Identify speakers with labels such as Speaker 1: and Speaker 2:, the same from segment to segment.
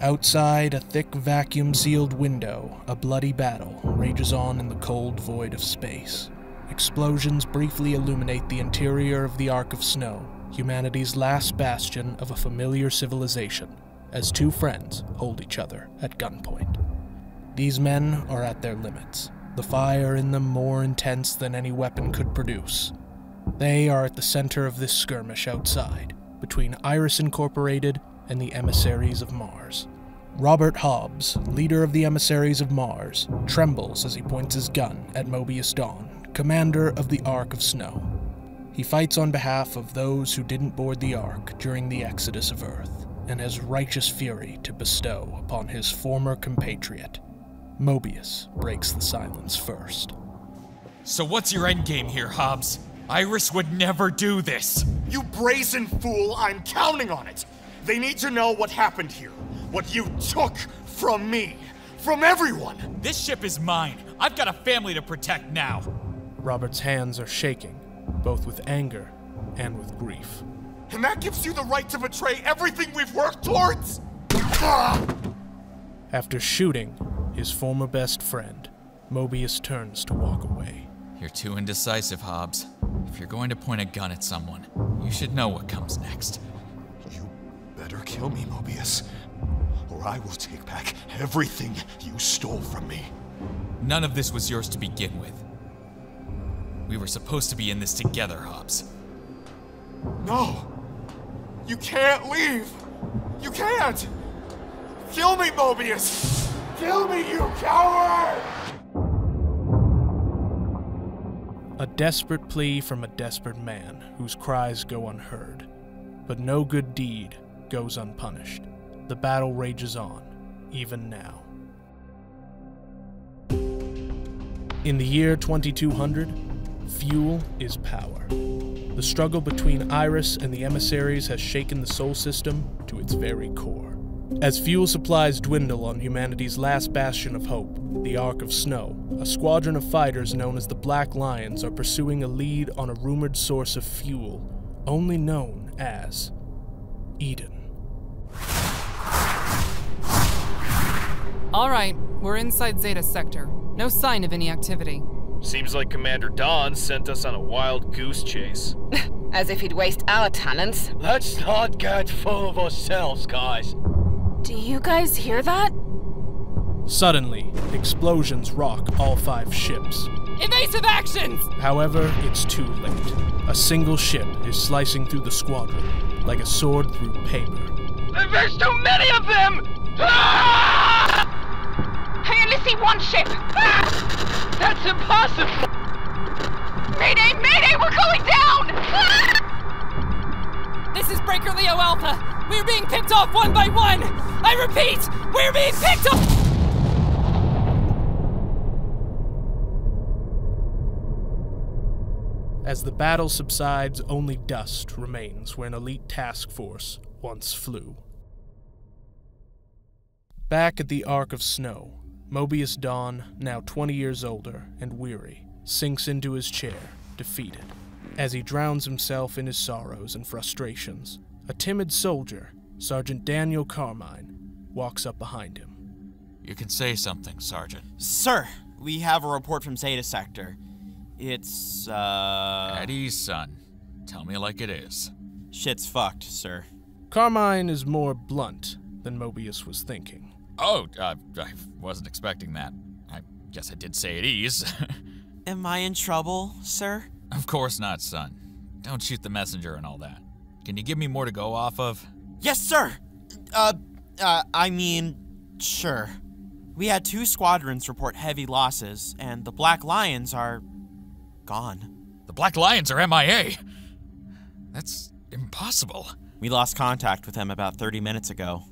Speaker 1: Outside a thick vacuum-sealed window, a bloody battle rages on in the cold void of space. Explosions briefly illuminate the interior of the Ark of Snow, humanity's last bastion of a familiar civilization, as two friends hold each other at gunpoint. These men are at their limits, the fire in them more intense than any weapon could produce. They are at the center of this skirmish outside, between Iris Incorporated and the Emissaries of Mars. Robert Hobbs, leader of the Emissaries of Mars, trembles as he points his gun at Mobius Dawn, commander of the Ark of Snow. He fights on behalf of those who didn't board the Ark during the exodus of Earth, and has righteous fury to bestow upon his former compatriot. Mobius breaks the silence first.
Speaker 2: So what's your endgame here, Hobbs? Iris would never do this!
Speaker 3: You brazen fool, I'm counting on it! They need to know what happened here. What you took from me. From everyone!
Speaker 2: This ship is mine. I've got a family to protect now.
Speaker 1: Robert's hands are shaking, both with anger and with grief.
Speaker 3: And that gives you the right to betray everything we've worked towards?
Speaker 1: After shooting his former best friend, Mobius turns to walk away.
Speaker 2: You're too indecisive, Hobbs. If you're going to point a gun at someone, you should know what comes next.
Speaker 3: You better kill me, Mobius, or I will take back everything you stole from me.
Speaker 2: None of this was yours to begin with. We were supposed to be in this together, Hobbs.
Speaker 3: No! You can't leave! You can't! Kill me, Mobius! Kill me, you coward!
Speaker 1: A desperate plea from a desperate man whose cries go unheard. But no good deed goes unpunished. The battle rages on, even now. In the year 2200, fuel is power. The struggle between Iris and the emissaries has shaken the Sol system to its very core. As fuel supplies dwindle on humanity's last bastion of hope, the Ark of Snow, a squadron of fighters known as the Black Lions are pursuing a lead on a rumored source of fuel, only known as Eden.
Speaker 4: All right, we're inside Zeta Sector. No sign of any activity.
Speaker 5: Seems like Commander Dawn sent us on a wild goose chase.
Speaker 6: As if he'd waste our talents.
Speaker 7: Let's not get full of ourselves, guys.
Speaker 6: Do you guys hear that?
Speaker 1: Suddenly, explosions rock all 5 ships.
Speaker 4: Evasive actions!
Speaker 1: However, it's too late. A single ship is slicing through the squadron, like a sword through paper.
Speaker 7: There's too many of them!
Speaker 6: I only see one ship!
Speaker 7: That's impossible!
Speaker 6: Mayday! Mayday! We're going down!
Speaker 4: This is Breaker Leo Alpha. We're being picked off one by one! I repeat, we're being picked off!
Speaker 1: As the battle subsides, only dust remains where an elite task force once flew. Back at the Ark of Snow, Mobius Dawn, now 20 years older and weary, sinks into his chair, defeated. As he drowns himself in his sorrows and frustrations, a timid soldier, Sergeant Daniel Carmine, walks up behind him.
Speaker 2: You can say something, Sergeant.
Speaker 8: Sir, we have a report from Zeta Sector. It's,
Speaker 2: At ease, son. Tell me like it is.
Speaker 8: Shit's fucked, sir.
Speaker 1: Carmine is more blunt than Mobius was thinking.
Speaker 2: Oh, I wasn't expecting that. I guess I did say at ease.
Speaker 8: Am I in trouble, sir?
Speaker 2: Of course not, son. Don't shoot the messenger and all that. Can you give me more to go off of?
Speaker 8: Yes, sir! Sure. We had 2 squadrons report heavy losses, and the Black Lions are gone.
Speaker 2: The Black Lions are MIA! That's impossible.
Speaker 8: We lost contact with them about 30 minutes ago.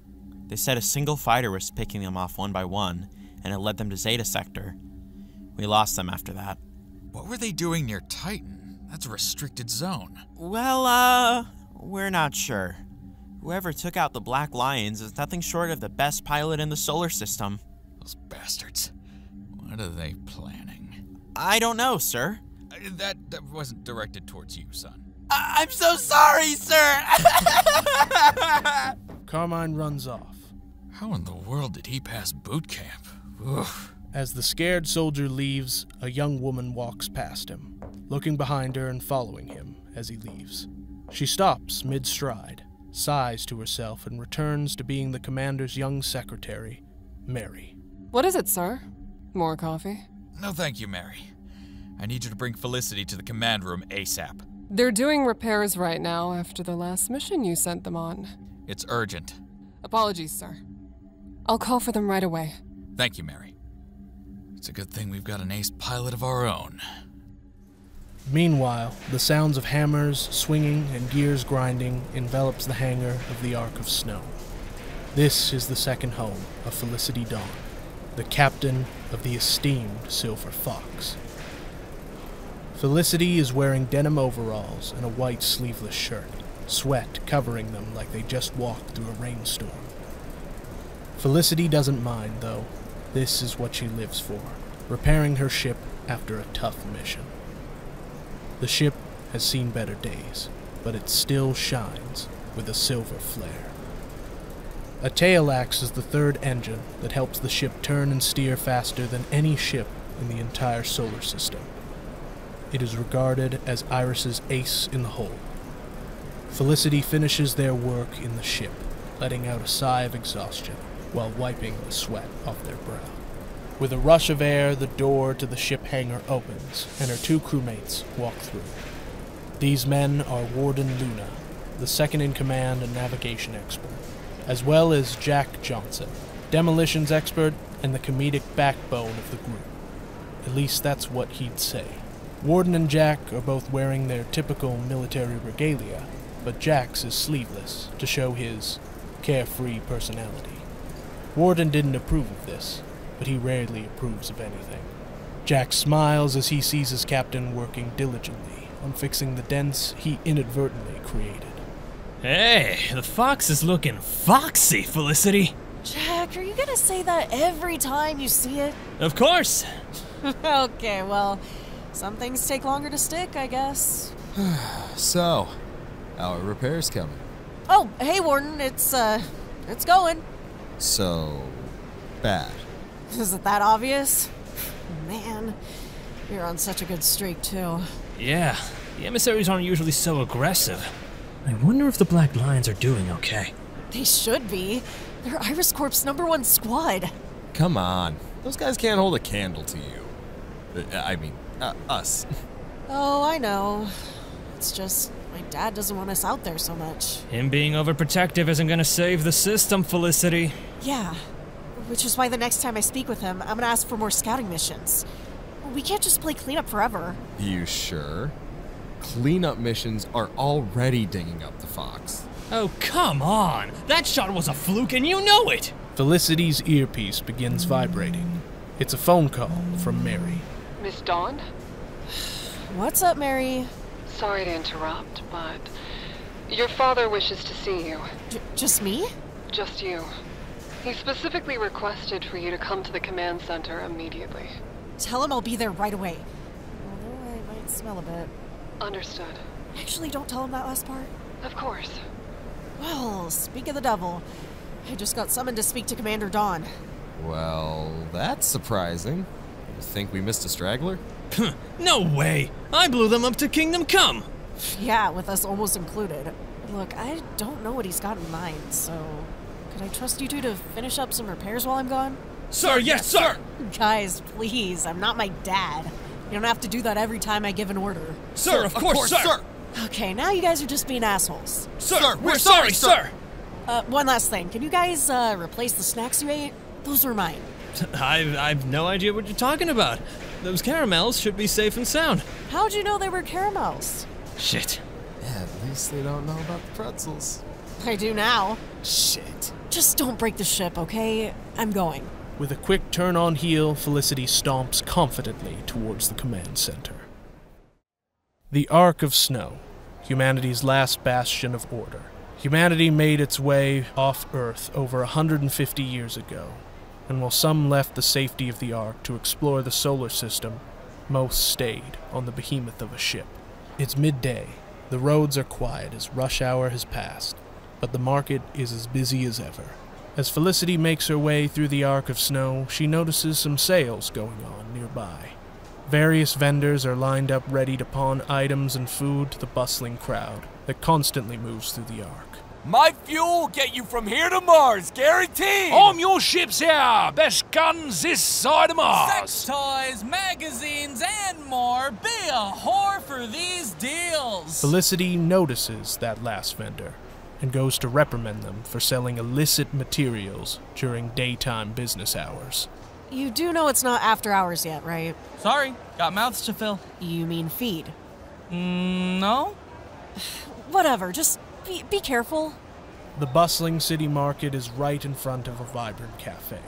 Speaker 8: They said a single fighter was picking them off one by one, and it led them to Zeta Sector. We lost them after that.
Speaker 2: What were they doing near Titan? That's a restricted zone.
Speaker 8: Well, we're not sure. Whoever took out the Black Lions is nothing short of the best pilot in the solar system.
Speaker 2: Those bastards. What are they planning?
Speaker 8: I don't know, sir.
Speaker 2: That wasn't directed towards you, son.
Speaker 8: I'm so sorry, sir!
Speaker 1: Carmine runs off,
Speaker 2: How in the world did he pass boot camp? Oof.
Speaker 1: As the scared soldier leaves, a young woman walks past him, looking behind her and following him as he leaves. She stops mid-stride, sighs to herself, and returns to being the commander's young secretary, Mary.
Speaker 9: What is it, sir? More coffee?
Speaker 2: No thank you, Mary. I need you to bring Felicity to the command room ASAP.
Speaker 9: They're doing repairs right now after the last mission you sent them on.
Speaker 2: It's urgent.
Speaker 9: Apologies, sir. I'll call for them right away.
Speaker 2: Thank you, Mary. It's a good thing we've got an ace pilot of our own.
Speaker 1: Meanwhile, the sounds of hammers swinging and gears grinding envelops the hangar of the Ark of Snow. This is the second home of Felicity Dawn, the captain of the esteemed Silver Fox. Felicity is wearing denim overalls and a white sleeveless shirt, sweat covering them like they just walked through a rainstorm. Felicity doesn't mind, though. This is what she lives for, repairing her ship after a tough mission. The ship has seen better days, but it still shines with a silver flare. A tail axe is the third engine that helps the ship turn and steer faster than any ship in the entire solar system. It is regarded as Iris's ace in the hole. Felicity finishes their work in the ship, letting out a sigh of exhaustion while wiping the sweat off their brow. With a rush of air, the door to the ship hangar opens, and her two crewmates walk through. These men are Warden Luna, the second-in-command and navigation expert, as well as Jack Johnson, demolitions expert and the comedic backbone of the group. At least that's what he'd say. Warden and Jack are both wearing their typical military regalia, but Jack's is sleeveless to show his carefree personality. Warden didn't approve of this, but he rarely approves of anything. Jack smiles as he sees his captain working diligently on fixing the dents he inadvertently created.
Speaker 10: Hey, the fox is looking foxy, Felicity.
Speaker 11: Jack, are you gonna say that every time you see it?
Speaker 10: Of course.
Speaker 11: Okay, well, some things take longer to stick, I guess.
Speaker 12: So, how are repairs coming?
Speaker 11: Oh, hey, Warden, it's going.
Speaker 12: So, bad.
Speaker 11: Is it that obvious? Man, you're on such a good streak, too.
Speaker 10: Yeah, the emissaries aren't usually so aggressive. I wonder if the Black Lions are doing okay.
Speaker 11: They should be. They're Iris Corp's #1 squad.
Speaker 12: Come on. Those guys can't hold a candle to you. Us.
Speaker 11: Oh, I know. It's just, my dad doesn't want us out there so much.
Speaker 10: Him being overprotective isn't gonna save the system, Felicity.
Speaker 11: Yeah, which is why the next time I speak with him, I'm gonna ask for more scouting missions. We can't just play cleanup forever.
Speaker 12: You sure? Cleanup missions are already digging up the fox.
Speaker 10: Oh, come on! That shot was a fluke and you know it!
Speaker 1: Felicity's earpiece begins vibrating. It's a phone call from Mary.
Speaker 9: Miss Dawn?
Speaker 11: What's up, Mary?
Speaker 9: Sorry to interrupt, but your father wishes to see you.
Speaker 11: Just me?
Speaker 9: Just you. He specifically requested for you to come to the command center immediately.
Speaker 11: Tell him I'll be there right away. Although I might smell a bit.
Speaker 9: Understood.
Speaker 11: Actually, don't tell him that last part.
Speaker 9: Of course.
Speaker 11: Well, speak of the devil. I just got summoned to speak to Commander Dawn.
Speaker 12: Well, that's surprising. You think we missed a straggler?
Speaker 10: No way! I blew them up to Kingdom Come!
Speaker 11: Yeah, with us almost included. Look, I don't know what he's got in mind, so... Could I trust you two to finish up some repairs while I'm gone?
Speaker 10: Sir, yes, sir!
Speaker 11: Guys, please, I'm not my dad. You don't have to do that every time I give an order.
Speaker 10: Sir, of course, sir!
Speaker 11: Okay, now you guys are just being assholes.
Speaker 10: Sir, we're sorry, sir!
Speaker 11: One last thing. Can you guys, replace the snacks you ate? Those were mine.
Speaker 10: I've no idea what you're talking about. Those caramels should be safe and sound.
Speaker 11: How'd you know they were caramels?
Speaker 10: Shit.
Speaker 12: Yeah, at least they don't know about the pretzels.
Speaker 11: I do now.
Speaker 12: Shit.
Speaker 11: Just don't break the ship, okay? I'm going.
Speaker 1: With a quick turn on heel, Felicity stomps confidently towards the command center. The Ark of Snow, humanity's last bastion of order. Humanity made its way off Earth over 150 years ago, and while some left the safety of the Ark to explore the solar system, most stayed on the behemoth of a ship. It's midday. The roads are quiet as rush hour has passed, but the market is as busy as ever. As Felicity makes her way through the arc of snow, she notices some sales going on nearby. Various vendors are lined up ready to pawn items and food to the bustling crowd that constantly moves through the arc.
Speaker 13: My fuel will get you from here to Mars, guaranteed!
Speaker 14: I'm your ship's here! Best guns this side of Mars!
Speaker 15: Sex toys, magazines, and more. Be a whore for these deals!
Speaker 1: Felicity notices that last vendor and goes to reprimand them for selling illicit materials during daytime business hours.
Speaker 11: You do know it's not after hours yet, right?
Speaker 15: Sorry, got mouths to fill.
Speaker 11: You mean feed?
Speaker 15: No?
Speaker 11: Whatever, just be careful.
Speaker 1: The bustling city market is right in front of a vibrant cafe,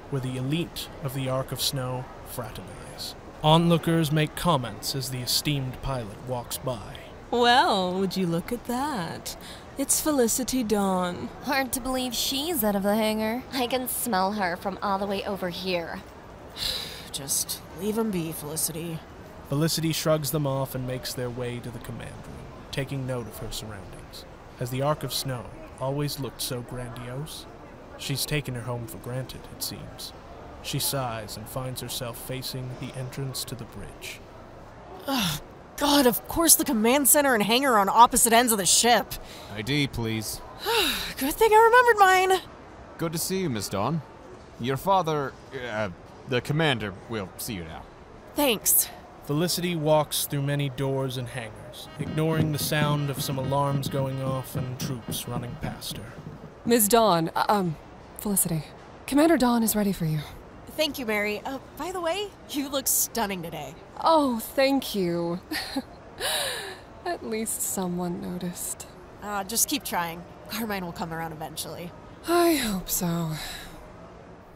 Speaker 1: where the elite of the Arc of Snow fraternize. Onlookers make comments as the esteemed pilot walks by.
Speaker 16: Well, would you look at that? It's Felicity Dawn.
Speaker 17: Hard to believe she's out of the hangar. I can smell her from all the way over here.
Speaker 11: Just leave them be, Felicity.
Speaker 1: Felicity shrugs them off and makes their way to the command room, taking note of her surroundings. As the Arc of Snow always looked so grandiose, she's taken her home for granted, it seems. She sighs and finds herself facing the entrance to the bridge.
Speaker 11: Ugh, God, of course the command center and hangar are on opposite ends of the ship.
Speaker 18: ID, please.
Speaker 11: Good thing I remembered mine.
Speaker 18: Good to see you, Miss Dawn. Your father, the commander, will see you now.
Speaker 11: Thanks.
Speaker 1: Felicity walks through many doors and hangars, ignoring the sound of some alarms going off and troops running past her.
Speaker 9: Ms. Dawn, Felicity, Commander Dawn is ready for you.
Speaker 11: Thank you, Mary. By the way, you look stunning today.
Speaker 9: Oh, thank you. At least someone noticed.
Speaker 11: Just keep trying. Carmine will come around eventually.
Speaker 9: I hope so.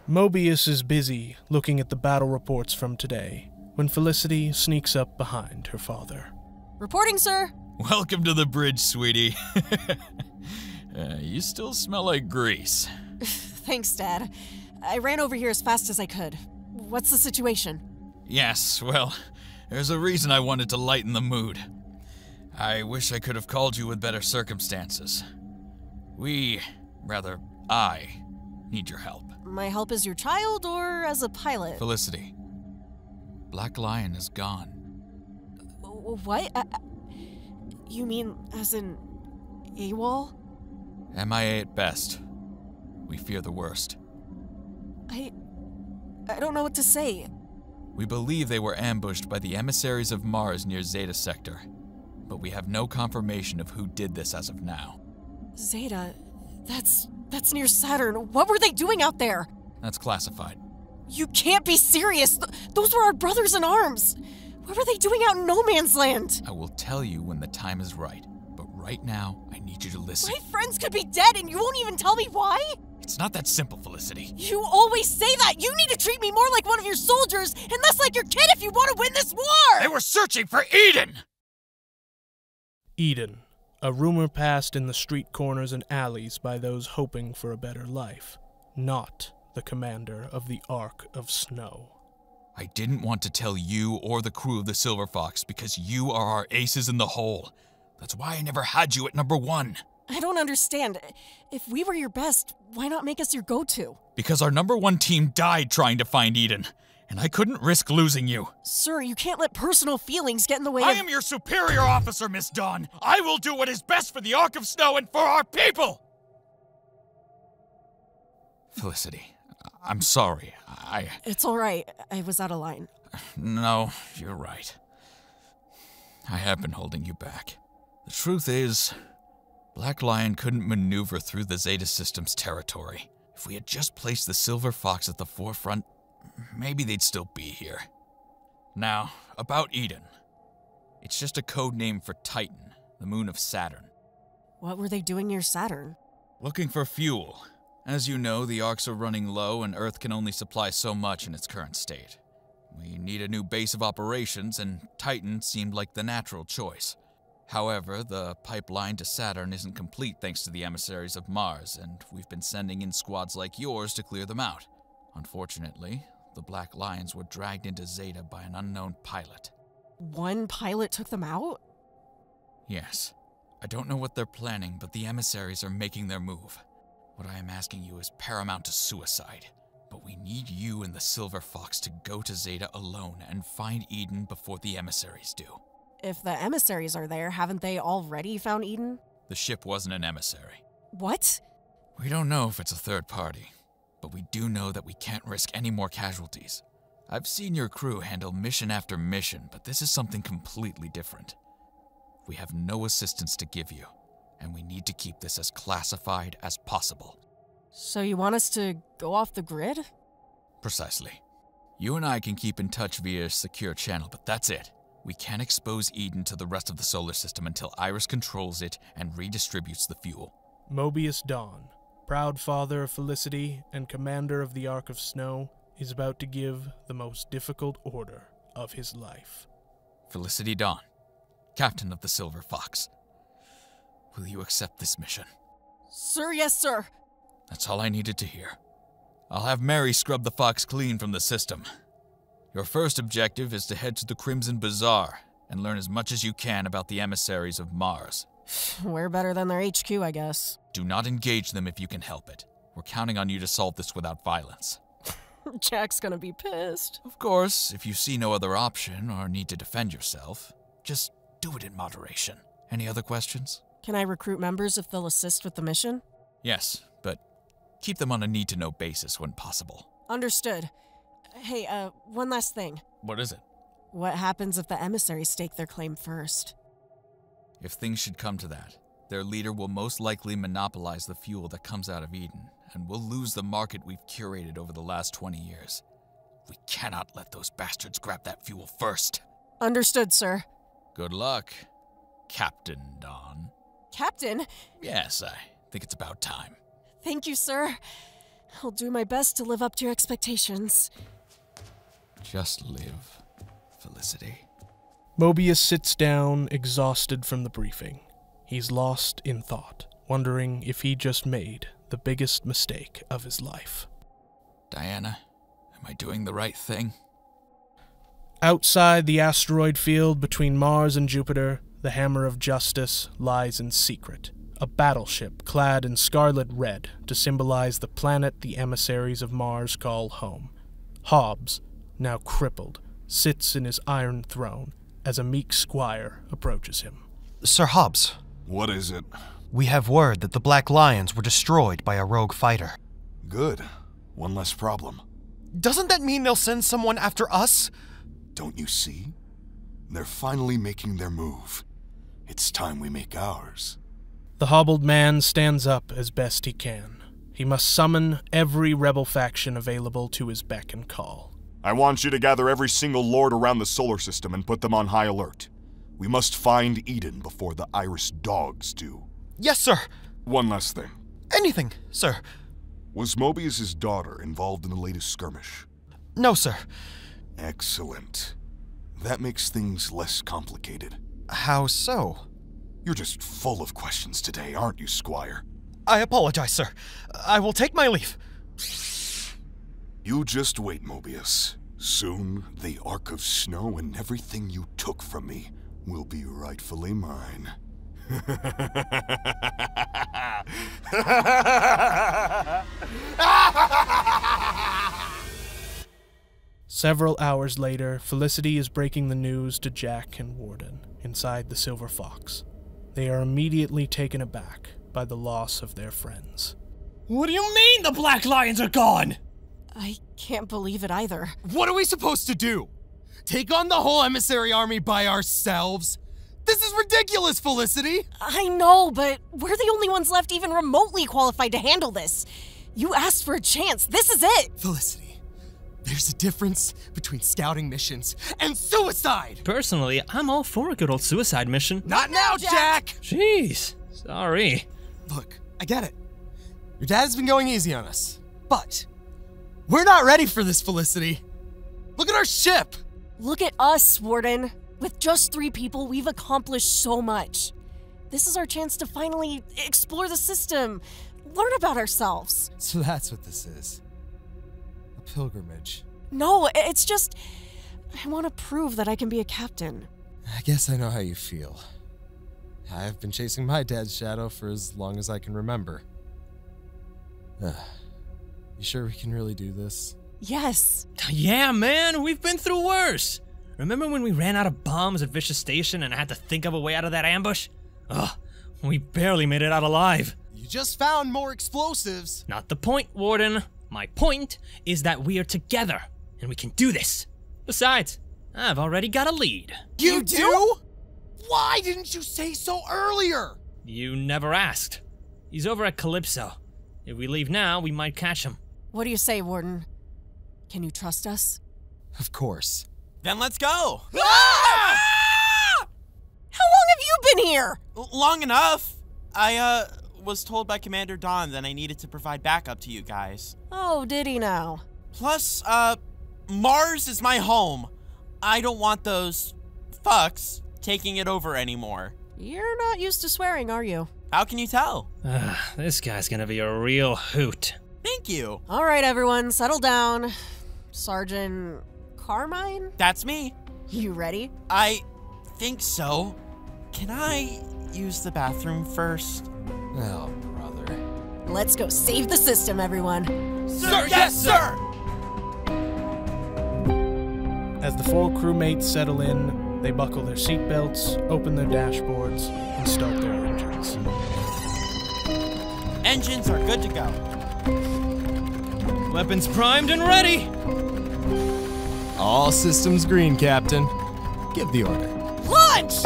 Speaker 1: Mobius is busy looking at the battle reports from today, when Felicity sneaks up behind her father.
Speaker 11: Reporting, sir.
Speaker 2: Welcome to the bridge, sweetie. You still smell like grease.
Speaker 11: Thanks, Dad. I ran over here as fast as I could. What's the situation?
Speaker 2: Yes, well, there's a reason I wanted to lighten the mood. I wish I could have called you with better circumstances. I need your help.
Speaker 11: My help as your child or as a pilot?
Speaker 2: Felicity, Black Lion is gone.
Speaker 11: What? You mean as in AWOL?
Speaker 2: MIA at best. We fear the worst.
Speaker 11: I don't know what to say.
Speaker 2: We believe they were ambushed by the emissaries of Mars near Zeta Sector, but we have no confirmation of who did this as of now.
Speaker 11: Zeta? That's near Saturn. What were they doing out there?
Speaker 2: That's classified.
Speaker 11: You can't be serious. Those were our brothers in arms. What were they doing out in no man's land?
Speaker 2: I will tell you when the time is right, but right now, I need you to listen.
Speaker 11: My friends could be dead and you won't even tell me why?
Speaker 2: It's not that simple, Felicity.
Speaker 11: You always say that! You need to treat me more like one of your soldiers and less like your kid if you want to win this war!
Speaker 2: They were searching for Eden!
Speaker 1: Eden, a rumor passed in the street corners and alleys by those hoping for a better life, not the commander of the Arc of Snow.
Speaker 2: I didn't want to tell you or the crew of the Silver Fox because you are our aces in the hole. That's why I never had you at number 1.
Speaker 11: I don't understand. If we were your best, why not make us your go-to?
Speaker 2: Because our number 1 team died trying to find Eden, and I couldn't risk losing you.
Speaker 11: Sir, you can't let personal feelings get in the way
Speaker 2: I am your superior officer, Miss Dawn. I will do what is best for the Arc of Snow and for our people! Felicity, I'm sorry.
Speaker 11: It's all right. I was out of line.
Speaker 2: No, you're right. I have been holding you back. The truth is, Black Lion couldn't maneuver through the Zeta System's territory. If we had just placed the Silver Fox at the forefront, maybe they'd still be here. Now, about Eden. It's just a code name for Titan, the moon of Saturn.
Speaker 11: What were they doing near Saturn?
Speaker 2: Looking for fuel. As you know, the arcs are running low and Earth can only supply so much in its current state. We need a new base of operations, and Titan seemed like the natural choice. However, the pipeline to Saturn isn't complete thanks to the emissaries of Mars, and we've been sending in squads like yours to clear them out. Unfortunately, the Black Lions were dragged into Zeta by an unknown pilot.
Speaker 11: One pilot took them out?
Speaker 2: Yes. I don't know what they're planning, but the emissaries are making their move. What I am asking you is paramount to suicide. But we need you and the Silver Fox to go to Zeta alone and find Eden before the emissaries do.
Speaker 11: If the emissaries are there, haven't they already found Eden?
Speaker 2: The ship wasn't an emissary.
Speaker 11: What?
Speaker 2: We don't know if it's a third party, but we do know that we can't risk any more casualties. I've seen your crew handle mission after mission, but this is something completely different. We have no assistance to give you, and we need to keep this as classified as possible.
Speaker 11: So you want us to go off the grid?
Speaker 2: Precisely. You and I can keep in touch via a secure channel, but that's it. We can't expose Eden to the rest of the solar system until Iris controls it and redistributes the fuel.
Speaker 1: Mobius Dawn, proud father of Felicity and commander of the Ark of Snow, is about to give the most difficult order of his life.
Speaker 2: Felicity Dawn, captain of the Silver Fox. Will you accept this mission?
Speaker 11: Sir, yes, sir.
Speaker 2: That's all I needed to hear. I'll have Mary scrub the Fox clean from the system. Your first objective is to head to the Crimson Bazaar and learn as much as you can about the emissaries of Mars.
Speaker 11: We're better than their HQ, I guess.
Speaker 2: Do not engage them if you can help it. We're counting on you to solve this without violence.
Speaker 11: Jack's gonna be pissed.
Speaker 2: Of course, if you see no other option or need to defend yourself, just do it in moderation. Any other questions?
Speaker 11: Can I recruit members if they'll assist with the mission?
Speaker 2: Yes, but keep them on a need-to-know basis when possible.
Speaker 11: Understood. Hey, one last thing.
Speaker 2: What is it?
Speaker 11: What happens if the emissaries stake their claim first?
Speaker 2: If things should come to that, their leader will most likely monopolize the fuel that comes out of Eden, and we'll lose the market we've curated over the last 20 years. We cannot let those bastards grab that fuel first.
Speaker 11: Understood, sir.
Speaker 2: Good luck, Captain Dawn.
Speaker 11: Captain?
Speaker 2: Yes, I think it's about time.
Speaker 11: Thank you, sir. I'll do my best to live up to your expectations.
Speaker 2: Just live, Felicity.
Speaker 1: Mobius sits down, exhausted from the briefing. He's lost in thought, wondering if he just made the biggest mistake of his life.
Speaker 2: Diana, am I doing the right thing?
Speaker 1: Outside the asteroid field between Mars and Jupiter, the Hammer of Justice lies in secret. A battleship clad in scarlet red to symbolize the planet the emissaries of Mars call home. Hobbs, now crippled, sits in his iron throne as a meek squire approaches him.
Speaker 19: Sir Hobbs.
Speaker 20: What is it?
Speaker 19: We have word that the Black Lions were destroyed by a rogue fighter.
Speaker 20: Good. One less problem.
Speaker 19: Doesn't that mean they'll send someone after us?
Speaker 20: Don't you see? They're finally making their move. It's time we make ours.
Speaker 1: The hobbled man stands up as best he can. He must summon every rebel faction available to his beck and call.
Speaker 3: I want you to gather every single lord around the solar system and put them on high alert. We must find Eden before the Iris dogs do.
Speaker 19: Yes, sir.
Speaker 3: One last thing.
Speaker 19: Anything, sir.
Speaker 3: Was Mobius' daughter involved in the latest skirmish?
Speaker 19: No, sir.
Speaker 3: Excellent. That makes things less complicated.
Speaker 19: How so?
Speaker 3: You're just full of questions today, aren't you, Squire?
Speaker 19: I apologize, sir. I will take my leave.
Speaker 3: You just wait, Mobius. Soon, the Ark of Snow and everything you took from me will be rightfully mine.
Speaker 1: Several hours later, Felicity is breaking the news to Jack and Warden inside the Silver Fox. They are immediately taken aback by the loss of their friends.
Speaker 13: What do you mean the Black Lions are gone?
Speaker 11: I can't believe it either.
Speaker 12: What are we supposed to do? Take on the whole emissary army by ourselves? This is ridiculous, Felicity!
Speaker 11: I know, but we're the only ones left even remotely qualified to handle this. You asked for a chance. This is it!
Speaker 12: Felicity, there's a difference between scouting missions and suicide!
Speaker 10: Personally, I'm all for a good old suicide mission.
Speaker 12: Not now, Jack!
Speaker 10: Jeez, sorry.
Speaker 12: Look, I get it. Your dad's been going easy on us, but we're not ready for this, Felicity. Look at our ship!
Speaker 11: Look at us, Warden. With just 3 people, we've accomplished so much. This is our chance to finally explore the system, learn about ourselves.
Speaker 12: So that's what this is. A pilgrimage.
Speaker 11: No, it's just... I want to prove that I can be a captain.
Speaker 12: I guess I know how you feel. I've been chasing my dad's shadow for as long as I can remember. You sure we can really do this?
Speaker 11: Yes.
Speaker 10: Yeah, man, we've been through worse. Remember when we ran out of bombs at Vicious Station and I had to think of a way out of that ambush? Ugh, we barely made it out alive.
Speaker 12: You just found more explosives.
Speaker 10: Not the point, Warden. My point is that we are together, and we can do this. Besides, I've already got a lead.
Speaker 12: You do? Why didn't you say so earlier?
Speaker 10: You never asked. He's over at Calypso. If we leave now, we might catch him.
Speaker 11: What do you say, Warden? Can you trust us?
Speaker 12: Of course.
Speaker 8: Then let's go!
Speaker 11: Ah! How long have you been here?
Speaker 8: Long enough. I, was told by Commander Dawn that I needed to provide backup to you guys.
Speaker 11: Oh, did he now?
Speaker 8: Plus, Mars is my home. I don't want those fucks taking it over anymore.
Speaker 11: You're not used to swearing, are you?
Speaker 8: How can you tell?
Speaker 10: This guy's gonna be a real hoot.
Speaker 8: Thank you.
Speaker 11: All right, everyone, settle down. Sergeant Carmine?
Speaker 8: That's me.
Speaker 11: You ready?
Speaker 8: I think so. Can I use the bathroom first?
Speaker 12: Oh, brother.
Speaker 11: Let's go save the system, everyone.
Speaker 13: Sir, yes, sir!
Speaker 1: As the 4 crewmates settle in, they buckle their seatbelts, open their dashboards, and start their engines.
Speaker 8: Engines are good to go.
Speaker 10: Weapons primed and ready!
Speaker 12: All systems green, Captain. Give the order.
Speaker 11: Launch!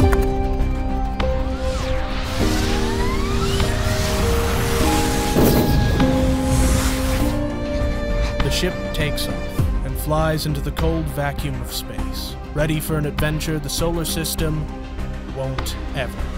Speaker 1: The ship takes off and flies into the cold vacuum of space, ready for an adventure the solar system won't ever